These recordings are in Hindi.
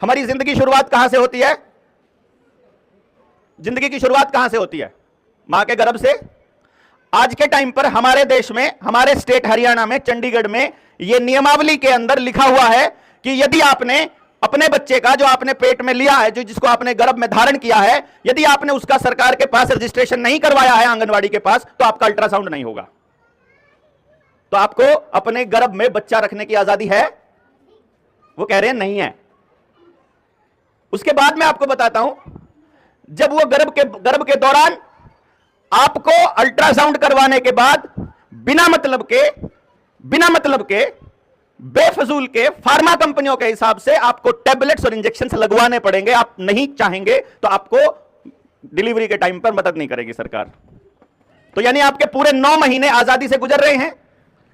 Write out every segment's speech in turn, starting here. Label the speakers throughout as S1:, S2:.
S1: हमारी जिंदगी शुरुआत कहां से होती है? जिंदगी की शुरुआत कहां से होती है? मां के गर्भ से। आज के टाइम पर हमारे देश में, हमारे स्टेट हरियाणा में, चंडीगढ़ में यह नियमावली के अंदर लिखा हुआ है कि यदि आपने अपने बच्चे का, जो आपने पेट में लिया है, जो जिसको आपने गर्भ में धारण किया है, यदि आपने उसका सरकार के पास रजिस्ट्रेशन नहीं करवाया है, आंगनवाड़ी के पास, तो आपका अल्ट्रासाउंड नहीं होगा। तो आपको अपने गर्भ में बच्चा रखने की आजादी है? वो कह रहे हैं नहीं है। उसके बाद मैं आपको बताता हूं, जब वो गर्भ के दौरान आपको अल्ट्रासाउंड करवाने के बाद बिना मतलब के बेफजूल के फार्मा कंपनियों के हिसाब से आपको टैबलेट्स और इंजेक्शन लगवाने पड़ेंगे। आप नहीं चाहेंगे तो आपको डिलीवरी के टाइम पर मदद नहीं करेगी सरकार। तो यानी आपके पूरे 9 महीने आजादी से गुजर रहे हैं?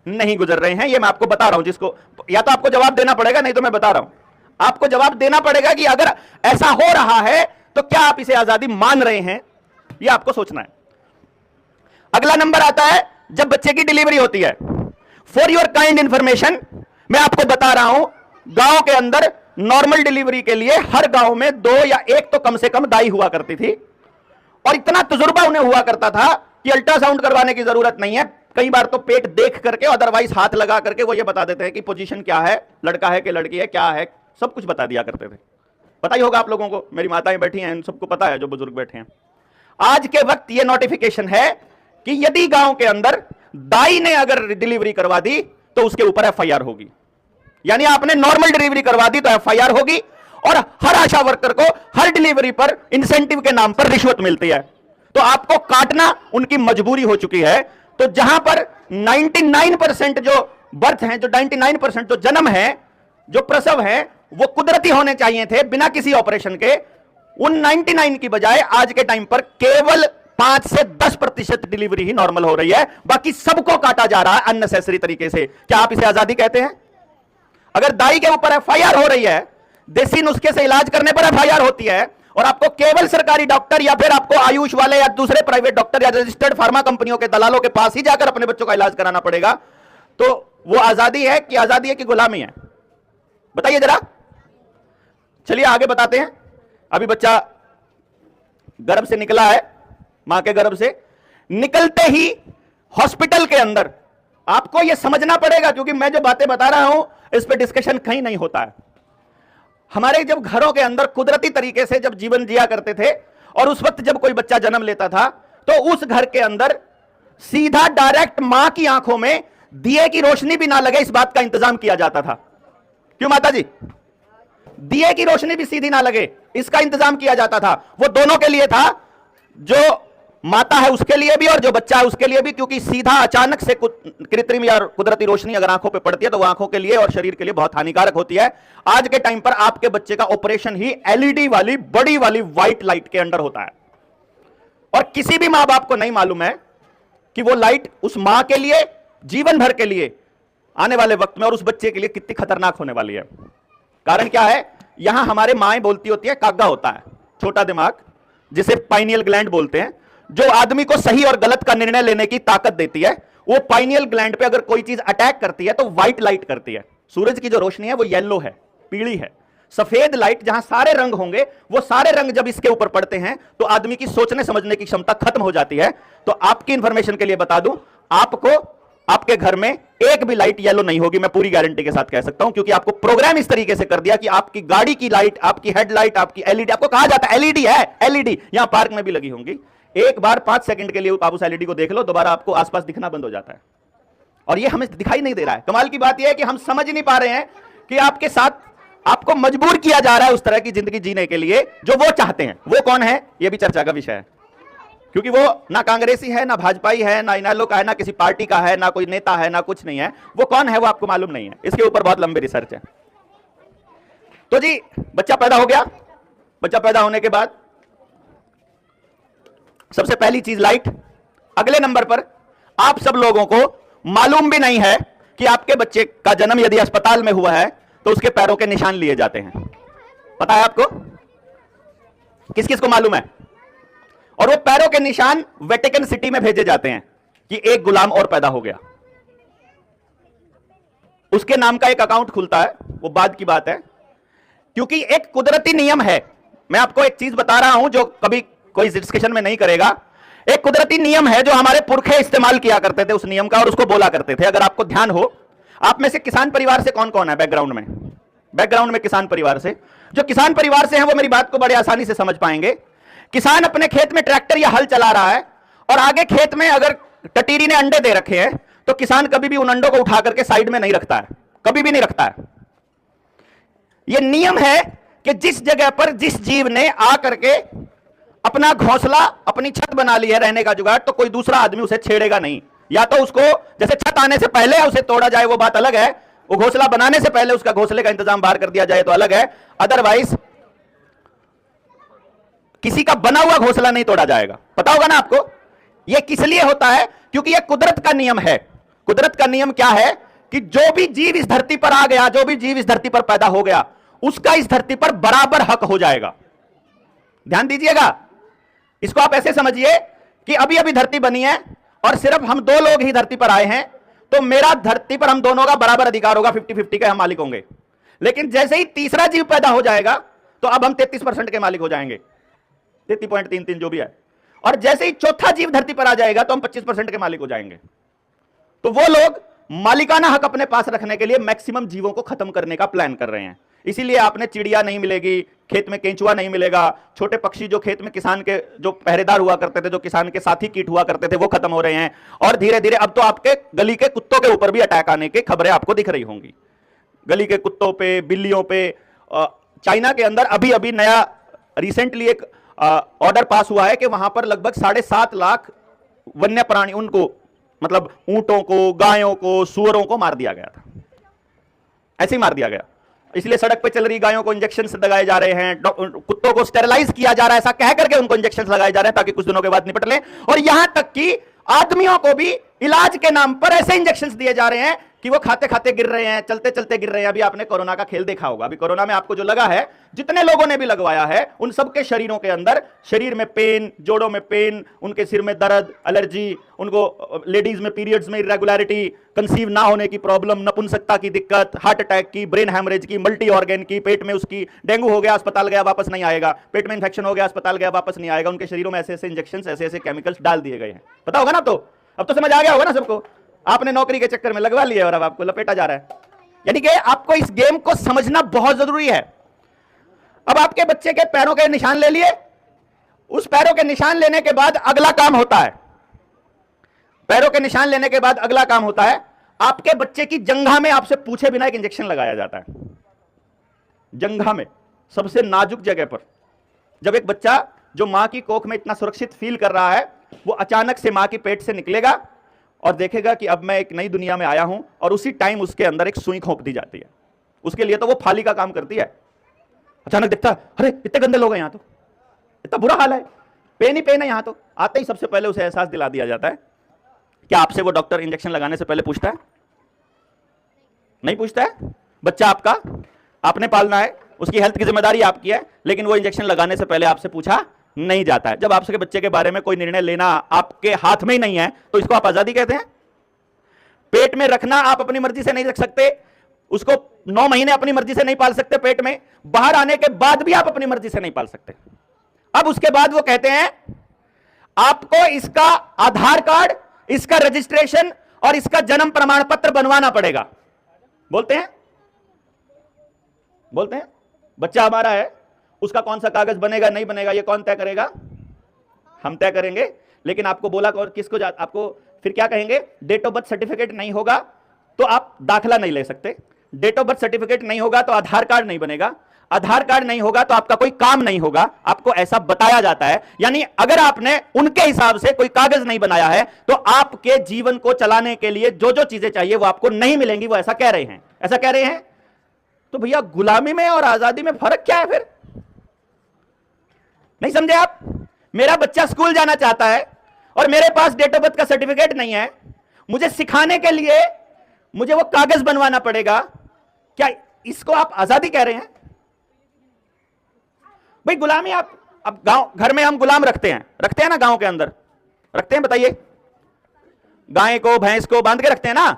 S1: नहीं गुजर रहे हैं। ये मैं आपको बता रहा हूं, जिसको या तो आपको जवाब देना पड़ेगा, नहीं तो मैं बता रहा हूं, आपको जवाब देना पड़ेगा कि अगर ऐसा हो रहा है तो क्या आप इसे आजादी मान रहे हैं, यह आपको सोचना है। अगला नंबर आता है जब बच्चे की डिलीवरी होती है। फॉर योर काइंड इंफॉर्मेशन, मैं आपको बता रहा हूं, गांव के अंदर नॉर्मल डिलीवरी के लिए हर गांव में 2 या 1 तो कम से कम दाई हुआ करती थी, और इतना तजुर्बा उन्हें हुआ करता था कि अल्ट्रासाउंड करवाने की जरूरत नहीं है। कई बार तो पेट देख करके, अदरवाइज हाथ लगा करके वो ये बता देते हैं कि पोजीशन क्या है, लड़का है कि लड़की है, क्या है, सब कुछ बता दिया करते थे। पता ही होगा आप लोगों को, मेरी माताएं बैठी हैं, इन सबको पता है, जो बुजुर्ग बैठे हैं। आज के वक्त ये नोटिफिकेशन है कि यदि गांव के अंदर दाई ने अगर डिलीवरी करवा दी तो उसके ऊपर एफआईआर होगी। यानी आपने नॉर्मल डिलीवरी करवा दी तो एफआईआर होगी, और हर आशा वर्कर को हर डिलीवरी पर इंसेंटिव के नाम पर रिश्वत मिलती है। तो आपको काटना उनकी मजबूरी हो चुकी है। तो जहां पर 99% जो बर्थ हैं, जो 99% जो जन्म है, जो प्रसव है, वो कुदरती होने चाहिए थे बिना किसी ऑपरेशन के, उन 99 की बजाय आज के टाइम पर केवल 5 से 10% डिलीवरी ही नॉर्मल हो रही है। बाकी सबको काटा जा रहा है अननेसेसरी तरीके से। क्या आप इसे आजादी कहते हैं? अगर दाई के ऊपर एफआईआर हो रही है, देसी नुस्खे से इलाज करने पर एफआईआर होती है, और आपको केवल सरकारी डॉक्टर या फिर आपको आयुष वाले या दूसरे प्राइवेट डॉक्टर या रजिस्टर्ड फार्मा कंपनियों के दलालों के पास ही जाकर अपने बच्चों का इलाज कराना पड़ेगा, तो वो आजादी है कि गुलामी है? बताइए जरा। चलिए आगे बताते हैं। अभी बच्चा गर्भ से निकला है, मां के गर्भ से निकलते ही हॉस्पिटल के अंदर आपको यह समझना पड़ेगा, क्योंकि मैं जो बातें बता रहा हूं इस पर डिस्कशन कहीं नहीं होता है। हमारे जब घरों के अंदर कुदरती तरीके से जब जीवन जिया करते थे, और उस वक्त जब कोई बच्चा जन्म लेता था, तो उस घर के अंदर सीधा डायरेक्ट मां की आंखों में दिए की रोशनी भी ना लगे, इस बात का इंतजाम किया जाता था। क्यों माता जी? दिए की रोशनी भी सीधी ना लगे, इसका इंतजाम किया जाता था। वो दोनों के लिए था, जो माता है उसके लिए भी और जो बच्चा है उसके लिए भी, क्योंकि सीधा अचानक से कृत्रिम या कुदरती रोशनी अगर आंखों पे पड़ती है तो वो आंखों के लिए और शरीर के लिए बहुत हानिकारक होती है। आज के टाइम पर आपके बच्चे का ऑपरेशन ही एलईडी वाली बड़ी वाली व्हाइट लाइट के अंडर होता है, और किसी भी मां बाप को नहीं मालूम है कि वो लाइट उस मां के लिए, जीवन भर के लिए, आने वाले वक्त में और उस बच्चे के लिए कितनी खतरनाक होने वाली है। कारण क्या है? यहां हमारे माएं बोलती होती है, कागा होता है, छोटा दिमाग, जिसे पाइनियल ग्लैंड बोलते हैं, जो आदमी को सही और गलत का निर्णय लेने की ताकत देती है। वो पाइनियल ग्लैंड पे अगर कोई चीज अटैक करती है तो व्हाइट लाइट करती है। सूरज की जो रोशनी है वो येलो है, पीली है। सफेद लाइट, जहां सारे रंग होंगे, वो सारे रंग जब इसके ऊपर पड़ते हैं तो आदमी की सोचने समझने की क्षमता खत्म हो जाती है। तो आपकी इंफॉर्मेशन के लिए बता दूं, आपको आपके घर में एक भी लाइट येलो नहीं होगी, मैं पूरी गारंटी के साथ कह सकता हूं, क्योंकि आपको प्रोग्राम इस तरीके से कर दिया कि आपकी गाड़ी की लाइट, आपकी हेडलाइट, आपकी एलईडी, आपको कहा जाता है एलईडी है, एलईडी यहां पार्क में भी लगी होंगी, एक बार 5 सेकंड के लिए आप उस एलईडी को देख लो, दोबारा आपको आसपास दिखना बंद हो जाता है। और ये हमें दिखाई नहीं दे रहा है। कमाल की बात यह है कि हम समझ नहीं पा रहे हैं कि आपके साथ आपको मजबूर किया जा रहा है उस तरह की जिंदगी जीने के लिए जो वो चाहते हैं। वो कौन है? ये भी चर्चा का विषय है, क्योंकि वो ना कांग्रेसी है, ना भाजपाई है, ना इनेलो का है, ना किसी पार्टी का है, ना कोई नेता है, ना कुछ नहीं है। वो कौन है वो आपको मालूम नहीं है। इसके ऊपर बहुत लंबी रिसर्च है। तो जी, बच्चा पैदा हो गया। बच्चा पैदा होने के बाद सबसे पहली चीज लाइट। अगले नंबर पर आप सब लोगों को मालूम भी नहीं है कि आपके बच्चे का जन्म यदि अस्पताल में हुआ है तो उसके पैरों के निशान लिए जाते हैं। पता है आपको? किस किस को मालूम है? और वो पैरों के निशान वेटिकन सिटी में भेजे जाते हैं कि एक गुलाम और पैदा हो गया। उसके नाम का एक अकाउंट खुलता है, वो बाद की बात है, क्योंकि एक कुदरती नियम है। मैं आपको एक चीज बता रहा हूं जो कभी कोई डिस्कशन में नहीं करेगा। एक कुदरती नियम है जो हमारे पुरखे इस्तेमाल किया करते थे उस नियम का, और उसको बोला करते थे। अगर आपको ध्यान हो, आप में से किसान परिवार से कौन कौन है बैकग्राउंड में? बैकग्राउंड में किसान परिवार से, जो किसान परिवार से हैं वो मेरी बात को बड़े आसानी से समझ पाएंगे। किसान अपने खेत में ट्रैक्टर या हल चला रहा है और आगे खेत में अगर टटीरी ने अंडे दे रखे हैं तो किसान कभी भी उन अंडों को उठा करके साइड में नहीं रखता है, कभी भी नहीं रखता है। यह नियम है कि जिस जगह पर जिस जीव ने आ करके अपना घोंसला, अपनी छत बना ली है रहने का जुगाड़, तो कोई दूसरा आदमी उसे छेड़ेगा नहीं। या तो उसको जैसे छत आने से पहले उसे तोड़ा जाए वो बात अलग है, वो घोंसला बनाने से पहले उसका घोंसले का इंतजाम बाहर कर दिया जाए तो अलग है। अदरवाइज किसी का बना हुआ घोंसला नहीं तोड़ा जाएगा। पता होगा ना आपको यह किस लिए होता है? क्योंकि यह कुदरत का नियम है। कुदरत का नियम क्या है कि जो भी जीव इस धरती पर आ गया, जो भी जीव इस धरती पर पैदा हो गया, उसका इस धरती पर बराबर हक हो जाएगा। ध्यान दीजिएगा, इसको आप ऐसे समझिए कि अभी अभी धरती बनी है और सिर्फ हम दो लोग ही धरती पर आए हैं, तो मेरा धरती पर हम दोनों का बराबर अधिकार होगा, 50-50 के हम मालिक होंगे। लेकिन जैसे ही तीसरा जीव पैदा हो जाएगा तो अब हम 33% के मालिक हो जाएंगे, 33.33 जो भी है। और जैसे ही चौथा जीव धरती पर आ जाएगा तो हम 25% के मालिक हो जाएंगे। तो वो लोग मालिकाना हक अपने पास रखने के लिए मैक्सिमम जीवों को खत्म करने का प्लान कर रहे हैं। इसीलिए आपने चिड़िया नहीं मिलेगी, खेत में केंचुआ नहीं मिलेगा, छोटे पक्षी जो खेत में किसान के जो पहरेदार हुआ करते थे, जो किसान के साथी कीट हुआ करते थे, वो खत्म हो रहे हैं। और धीरे धीरे अब तो आपके गली के कुत्तों के ऊपर भी अटैक आने की खबरें आपको दिख रही होंगी। गली के कुत्तों पे, बिल्लियों पे। चाइना के अंदर अभी अभी नया रिसेंटली एक ऑर्डर पास हुआ है कि वहां पर लगभग 7.5 लाख वन्य प्राणी, उनको मतलब ऊंटों को, गायों को, सुअरों को मार दिया गया था। ऐसे ही मार दिया गया। इसलिए सड़क पे चल रही गायों को इंजेक्शन लगाए जा रहे हैं, कुत्तों को स्टेरलाइज किया जा रहा है, ऐसा कह करके उनको इंजेक्शन लगाए जा रहे हैं ताकि कुछ दिनों के बाद निपट लें। और यहां तक कि आदमियों को भी इलाज के नाम पर ऐसे इंजेक्शन दिए जा रहे हैं कि वो खाते खाते गिर रहे हैं, चलते चलते गिर रहे हैं। अभी आपने कोरोना का खेल देखा होगा। अभी कोरोना में आपको जो लगा है, जितने लोगों ने भी लगवाया है, उन सबके शरीरों के अंदर शरीर में पेन, जोड़ों में पेन, उनके सिर में दर्द, एलर्जी, उनको लेडीज में पीरियड्स में इरेगुलरिटी, कंसीव ना होने की प्रॉब्लम, नपुंसकता की दिक्कत, हार्ट अटैक की, ब्रेन हैमरेज की, मल्टी ऑर्गन की, पेट में उसकी डेंगू हो गया, अस्पताल गया वापस नहीं आएगा, पेट में इंफेक्शन हो गया, अस्पताल गया वापस नहीं आएगा। उनके शरीरों में ऐसे ऐसे इंजेक्शन, ऐसे ऐसे केमिकल्स डाल दिए गए हैं। पता होगा ना? तो अब तो समझ आ गया होगा ना सबको। आपने नौकरी के चक्कर में लगवा लिया और अब आपको लपेटा जा रहा है। यानी कि आपको इस गेम को समझना बहुत जरूरी है। अब आपके बच्चे के पैरों के निशान ले लिए, उस पैरों के निशान लेने के बाद अगला काम होता है, पैरों के निशान लेने के बाद अगला काम होता है, आपके बच्चे की जंघा में आपसे पूछे बिना एक इंजेक्शन लगाया जाता है। जंघा में, सबसे नाजुक जगह पर। जब एक बच्चा जो मां की कोख में इतना सुरक्षित फील कर रहा है, वो अचानक से मां की पेट से निकलेगा और देखेगा कि अब मैं एक नई दुनिया में आया हूं, और उसी टाइम उसके अंदर एक सुई खोप दी जाती है। उसके लिए तो वो फाली का काम करती है। अचानक देखता, अरे इतने गंदे लोग हैं यहां, तो इतना बुरा हाल है, पेन ही पेन है यहां। तो आते ही सबसे पहले उसे एहसास दिला दिया जाता है। क्या आपसे वो डॉक्टर इंजेक्शन लगाने से पहले पूछता है? नहीं पूछता है। बच्चा आपका, आपने पालना है, उसकी हेल्थ की जिम्मेदारी आपकी है, लेकिन वो इंजेक्शन लगाने से पहले आपसे पूछा नहीं जाता है। जब आपके बच्चे के बारे में कोई निर्णय लेना आपके हाथ में ही नहीं है, तो इसको आप आजादी कहते हैं? पेट में रखना आप अपनी मर्जी से नहीं रख सकते, उसको 9 महीने अपनी मर्जी से नहीं पाल सकते पेट में, बाहर आने के बाद भी आप अपनी मर्जी से नहीं पाल सकते। अब उसके बाद वो कहते हैं आपको इसका आधार कार्ड, इसका रजिस्ट्रेशन और इसका जन्म प्रमाण पत्र बनवाना पड़ेगा। बोलते हैं बच्चा हमारा है, उसका कौन सा कागज बनेगा नहीं बनेगा ये कौन तय करेगा? हम तय करेंगे। लेकिन आपको बोला और किसको आपको फिर क्या कहेंगे? डेट ऑफ बर्थ सर्टिफिकेट नहीं होगा तो आप दाखला नहीं ले सकते, डेट ऑफ बर्थ सर्टिफिकेट नहीं होगा तो आधार कार्ड नहीं बनेगा, आधार कार्ड नहीं होगा तो आपका कोई काम नहीं होगा। आपको ऐसा बताया जाता है। यानी अगर आपने उनके हिसाब से कोई कागज नहीं बनाया है तो आपके जीवन को चलाने के लिए जो जो चीजें चाहिए वो आपको नहीं मिलेंगी। वो ऐसा कह रहे हैं, ऐसा कह रहे हैं। तो भैया गुलामी में और आजादी में फर्क क्या है फिर? नहीं समझे आप? मेरा बच्चा स्कूल जाना चाहता है और मेरे पास डेट ऑफ बर्थ का सर्टिफिकेट नहीं है, मुझे सिखाने के लिए मुझे वो कागज बनवाना पड़ेगा। क्या इसको आप आजादी कह रहे हैं? भाई गुलामी आप, अब गांव घर में हम गुलाम रखते हैं ना, गांव के अंदर रखते हैं। बताइए, गाय को भैंस को बांध के रखते हैं ना,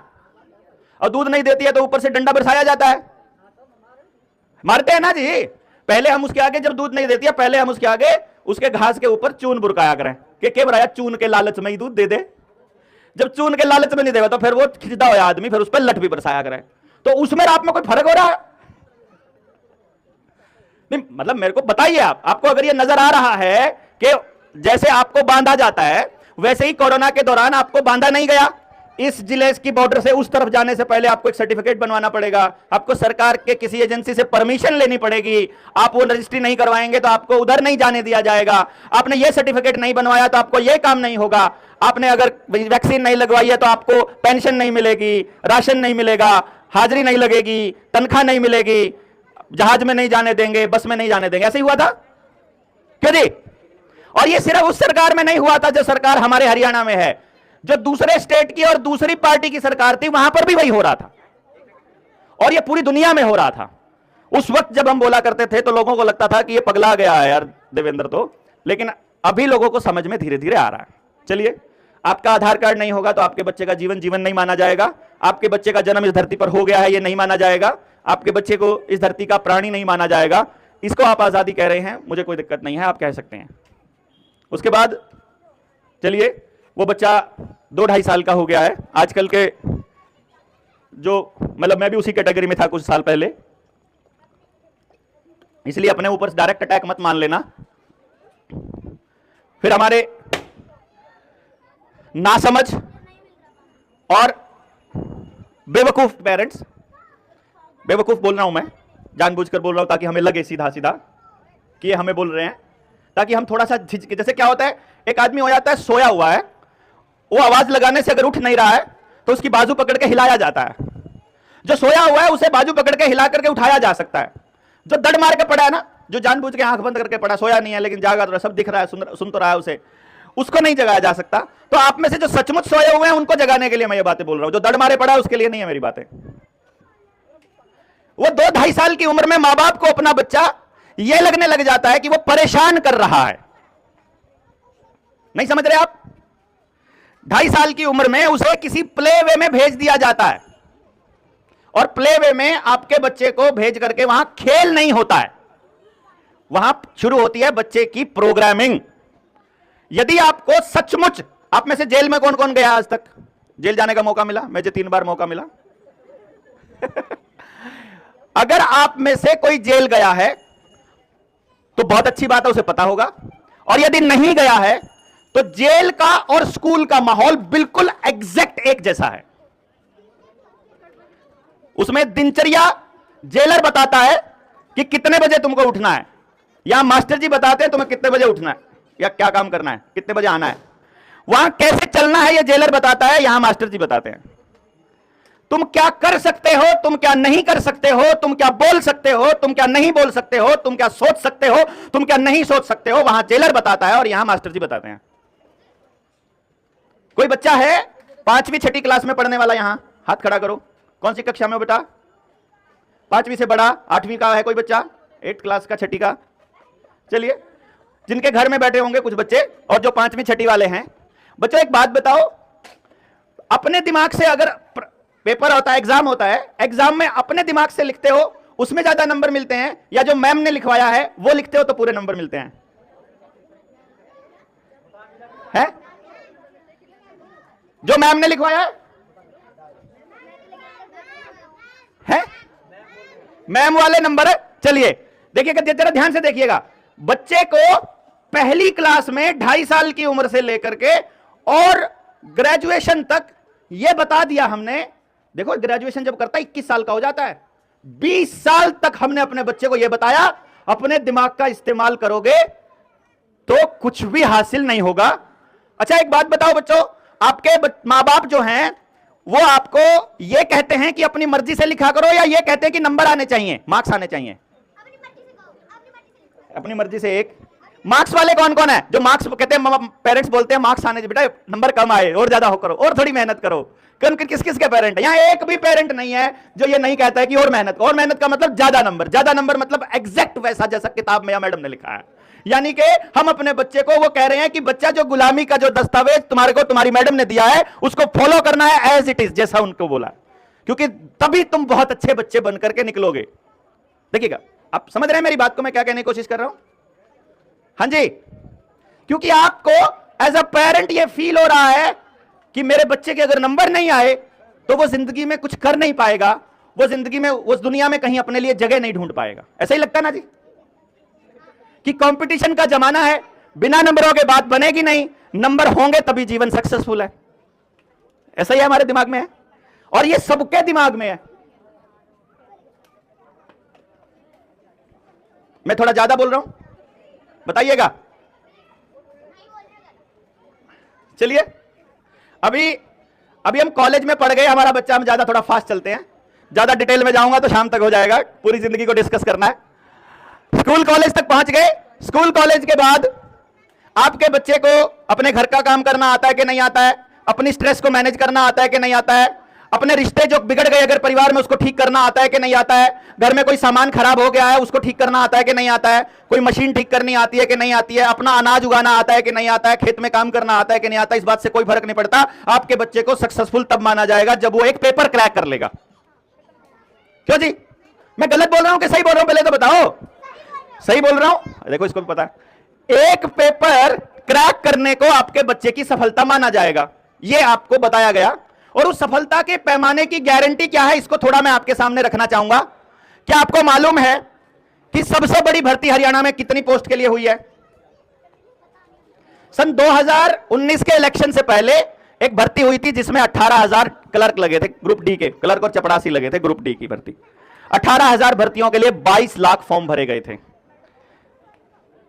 S1: और दूध नहीं देती है तो ऊपर से डंडा बरसाया जाता है मारते हैं ना जी। पहले हम उसके आगे जब दूध नहीं देती है, पहले हम उसके आगे उसके घास के ऊपर चून बुरकाया करें कि के बराया चून के लालच में ही दूध दे दे। जब चून के लालच में नहीं देगा तो फिर वो खिंचता हुआ आदमी फिर उस पर लठ भी बरसाया करे। तो उसमें आप में कोई फर्क हो रहा है? नहीं, मतलब मेरे को बताइए आपको अगर ये नजर आ रहा है कि जैसे आपको बांधा जाता है वैसे ही कोरोना के दौरान आपको बांधा नहीं गया। इस जिले की बॉर्डर से उस तरफ जाने से पहले आपको एक सर्टिफिकेट बनवाना पड़ेगा, आपको सरकार के किसी एजेंसी से परमिशन लेनी पड़ेगी। आप वो रजिस्ट्री नहीं करवाएंगे तो आपको उधर नहीं जाने दिया जाएगा। आपने ये सर्टिफिकेट नहीं बनवाया तो आपको ये काम नहीं होगा। आपने अगर वैक्सीन नहीं लगवाई है तो आपको पेंशन नहीं मिलेगी, राशन नहीं मिलेगा, हाजिरी नहीं लगेगी, तनख्वाह नहीं मिलेगी, जहाज में नहीं जाने देंगे, बस में नहीं जाने देंगे। ऐसे ही हुआ था क्यों जी? और ये सिर्फ उस सरकार में नहीं हुआ था जो सरकार हमारे हरियाणा में है, जो दूसरे स्टेट की और दूसरी पार्टी की सरकार थी वहां पर भी वही हो रहा था और ये पूरी दुनिया में हो रहा था। उस वक्त जब हम बोला करते थे तो लोगों को लगता था कि ये पगला गया है यार देवेंद्र तो, लेकिन अभी लोगों को समझ में धीरे धीरे आ रहा है। चलिए, आपका आधार कार्ड नहीं होगा तो आपके बच्चे का जीवन नहीं माना जाएगा। आपके बच्चे का जन्म इस धरती पर हो गया है ये नहीं माना जाएगा। आपके बच्चे को इस धरती का प्राणी नहीं माना जाएगा। इसको आप आजादी कह रहे हैं, मुझे कोई दिक्कत नहीं है, आप कह सकते हैं। उसके बाद चलिए, वो बच्चा 2-2.5 साल का हो गया है आजकल के, जो मतलब मैं भी उसी कैटेगरी में था कुछ साल पहले, इसलिए अपने ऊपर डायरेक्ट अटैक मत मान लेना। फिर हमारे नासमझ और बेवकूफ पेरेंट्स, बेवकूफ बोल रहा हूं मैं, जानबूझकर बोल रहा हूं ताकि हमें लगे सीधा सीधा कि ये हमें बोल रहे हैं, ताकि हम थोड़ा सा झिझके। जैसे क्या होता है, एक आदमी हो जाता है सोया हुआ है, वो आवाज लगाने से अगर उठ नहीं रहा है तो उसकी बाजू पकड़ के हिलाया जाता है। जो सोया हुआ है उसे बाजू पकड़ के हिला करके उठाया जा सकता है। जो दड़ मार के पड़ा है ना, जो जानबूझ के आंख बंद करके पड़ा, सोया नहीं है लेकिन जागा तो सब दिख रहा है, सुन तो रहा है उसे, उसको नहीं जगाया जा सकता। तो आप में से जो सचमुच सोए हुए हैं उनको जगाने के लिए मैं ये बातें बोल रहा हूं। जो दड़ मारे पड़ा है उसके लिए नहीं है मेरी बातें। वो 2-2.5 साल की उम्र में मां बाप को अपना बच्चा ये लगने लग जाता है कि वो परेशान कर रहा है। नहीं समझ रहे आप? 2.5 साल की उम्र में उसे किसी प्ले वे में भेज दिया जाता है और प्ले वे में आपके बच्चे को भेज करके वहां खेल नहीं होता है, वहां शुरू होती है बच्चे की प्रोग्रामिंग। यदि आपको सचमुच, आप में से जेल में कौन कौन गया आज तक? जेल जाने का मौका मिला? मुझे 3 बार मौका मिला। अगर आप में से कोई जेल गया है तो बहुत अच्छी बात है, उसे पता होगा। और यदि नहीं गया है तो जेल का और स्कूल का माहौल बिल्कुल एग्जैक्ट एक जैसा है। उसमें दिनचर्या जेलर बताता है कि कितने बजे तुमको उठना है, यहां मास्टर जी बताते हैं तुम्हें कितने बजे उठना है या क्या काम करना है, कितने बजे आना है। वहां कैसे चलना है यह जेलर बताता है, यहां मास्टर जी बताते हैं। तुम क्या कर सकते हो, तुम क्या नहीं कर सकते हो, तुम क्या बोल सकते हो, तुम क्या नहीं बोल सकते हो, तुम क्या सोच सकते हो, तुम क्या नहीं सोच सकते हो, वहां जेलर बताता है और यहां मास्टर जी बताते हैं। कोई बच्चा है 5वीं 6ठी क्लास में पढ़ने वाला, यहां हाथ खड़ा करो। कौन सी कक्षा में हो बेटा? 5वीं से बड़ा 8वीं का है कोई बच्चा? 8 क्लास का, 6ठी का? चलिए, जिनके घर में बैठे होंगे कुछ बच्चे और जो 5वीं 6ठी वाले हैं, बच्चों एक बात बताओ, अपने दिमाग से अगर पेपर होता है, एग्जाम होता है, एग्जाम में अपने दिमाग से लिखते हो उसमें ज्यादा नंबर मिलते हैं या जो मैम ने लिखवाया है वो लिखते हो तो पूरे नंबर मिलते हैं? है? जो मैम ने लिखवाया है मैम वाले नंबर है। चलिए देखिएगा, जरा ध्यान से देखिएगा, बच्चे को पहली क्लास में 2.5 साल की उम्र से लेकर के और ग्रेजुएशन तक यह बता दिया हमने। देखो, ग्रेजुएशन जब करता है 21 साल का हो जाता है। 20 साल तक हमने अपने बच्चे को यह बताया, अपने दिमाग का इस्तेमाल करोगे तो कुछ भी हासिल नहीं होगा। अच्छा एक बात बताओ बच्चों, आपके मां बाप जो हैं वो आपको यह कहते हैं कि अपनी मर्जी से लिखा करो या यह कहते हैं कि नंबर आने चाहिए, मार्क्स आने चाहिए? अपनी मर्जी से। एक मार्क्स वाले कौन कौन है? जो मार्क्स कहते हैं, पेरेंट्स बोलते हैं मार्क्स आने चाहिए, बेटा नंबर कम आए और ज्यादा हो करो और थोड़ी मेहनत करो। किस किस के पेरेंट है? यहां एक भी पेरेंट नहीं है जो ये नहीं कहता है कि और मेहनत का मतलब ज्यादा नंबर मतलब एग्जैक्ट वैसा जैसा किताब में या मैडम ने लिखा है। यानी कि हम अपने बच्चे को वो कह रहे हैं कि बच्चा जो गुलामी का जो दस्तावेज तुम्हारे को तुम्हारी मैडम ने दिया है उसको फॉलो करना है एज इट इज, जैसा उनको बोला, क्योंकि तभी तुम बहुत अच्छे बच्चे बनकर के निकलोगे। देखिएगा, आप समझ रहे हैं मेरी बात को, मैं क्या कहने की कोशिश कर रहा हूं? हां जी, क्योंकि आपको एज अ पेरेंट ये फील हो रहा है कि मेरे बच्चे के अगर नंबर नहीं आए तो वो जिंदगी में कुछ कर नहीं पाएगा, वो जिंदगी में, उस दुनिया में कहीं अपने लिए जगह नहीं ढूंढ पाएगा। ऐसा ही लगता है ना जी, कि कंपटीशन का जमाना है, बिना नंबरों के बात बनेगी नहीं, नंबर होंगे तभी जीवन सक्सेसफुल है। ऐसा ही हमारे दिमाग में है, और ये सबके दिमाग में है। मैं थोड़ा ज्यादा बोल रहा हूं, बताइएगा। चलिए, अभी हम कॉलेज में पढ़ गए, हमारा बच्चा, हम ज्यादा थोड़ा फास्ट चलते हैं, ज्यादा डिटेल में जाऊंगा तो शाम तक हो जाएगा, पूरी जिंदगी को डिस्कस करना है। स्कूल कॉलेज तक पहुंच गए। स्कूल कॉलेज के बाद आपके बच्चे को अपने घर का काम करना आता है कि नहीं आता है, अपनी स्ट्रेस को मैनेज करना आता है कि नहीं आता है, अपने रिश्ते जो बिगड़ गए अगर परिवार में उसको ठीक करना आता है कि नहीं आता है, घर में कोई सामान खराब हो गया है उसको ठीक करना आता है कि नहीं आता है, कोई मशीन ठीक करनी आती है कि नहीं आती है, अपना अनाज उगाना आता है कि नहीं आता है, खेत में काम करना आता है कि नहीं आता है, इस बात से कोई फर्क नहीं पड़ता। आपके बच्चे को सक्सेसफुल तब माना जाएगा जब वो एक पेपर क्रैक कर लेगा। क्यों जी, मैं गलत बोल रहा हूं कि सही बोल रहा हूं? पहले तो बताओ, सही बोल रहा हूं? देखो, इसको भी पता है, एक पेपर क्रैक करने को आपके बच्चे की सफलता माना जाएगा, यह आपको बताया गया। और उस सफलता के पैमाने की गारंटी क्या है, इसको थोड़ा मैं आपके सामने रखना चाहूंगा। क्या आपको मालूम है कि सबसे बड़ी भर्ती हरियाणा में कितनी पोस्ट के लिए हुई है? सन 2019 के इलेक्शन से पहले एक भर्ती हुई थी जिसमें 18,000 क्लर्क लगे थे, ग्रुप डी के क्लर्क और चपरासी लगे थे, ग्रुप डी की भर्ती। 18,000 भर्तियों के लिए 22 लाख फॉर्म भरे गए थे।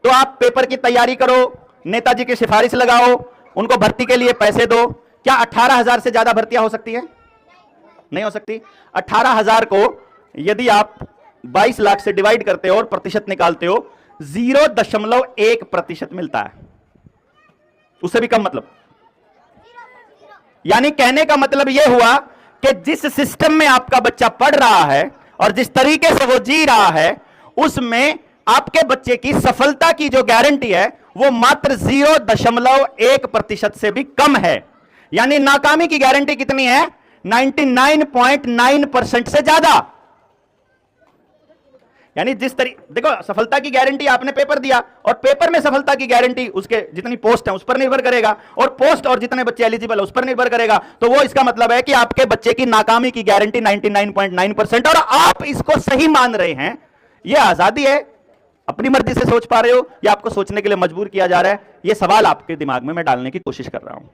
S1: तो आप पेपर की तैयारी करो, नेताजी की सिफारिश लगाओ, उनको भर्ती के लिए पैसे दो, क्या 18,000 से ज्यादा भर्तियां हो सकती है? नहीं हो सकती। 18,000 को यदि आप 22 लाख से डिवाइड करते हो और प्रतिशत निकालते हो, 0.1% मिलता है, उससे भी कम। मतलब यानी कहने का मतलब यह हुआ कि जिस सिस्टम में आपका बच्चा पढ़ रहा है और जिस तरीके से वो जी रहा है, उसमें आपके बच्चे की सफलता की जो गारंटी है वो मात्र 0.1% से भी कम है। यानी नाकामी की गारंटी कितनी है? 99.9% से ज्यादा। यानी जिस तरीके, देखो, सफलता की गारंटी आपने पेपर दिया, और पेपर में सफलता की गारंटी उसके जितनी पोस्ट है उस पर निर्भर करेगा, और पोस्ट और जितने बच्चे एलिजिबल है उस पर निर्भर करेगा। तो वो इसका मतलब है कि आपके बच्चे की नाकामी की गारंटी 99.9%, और आप इसको सही मान रहे हैं। यह आजादी है, अपनी मर्जी से सोच पा रहे हो या आपको सोचने के लिए मजबूर किया जा रहा है? यह सवाल आपके दिमाग में मैं डालने की कोशिश कर रहा हूं।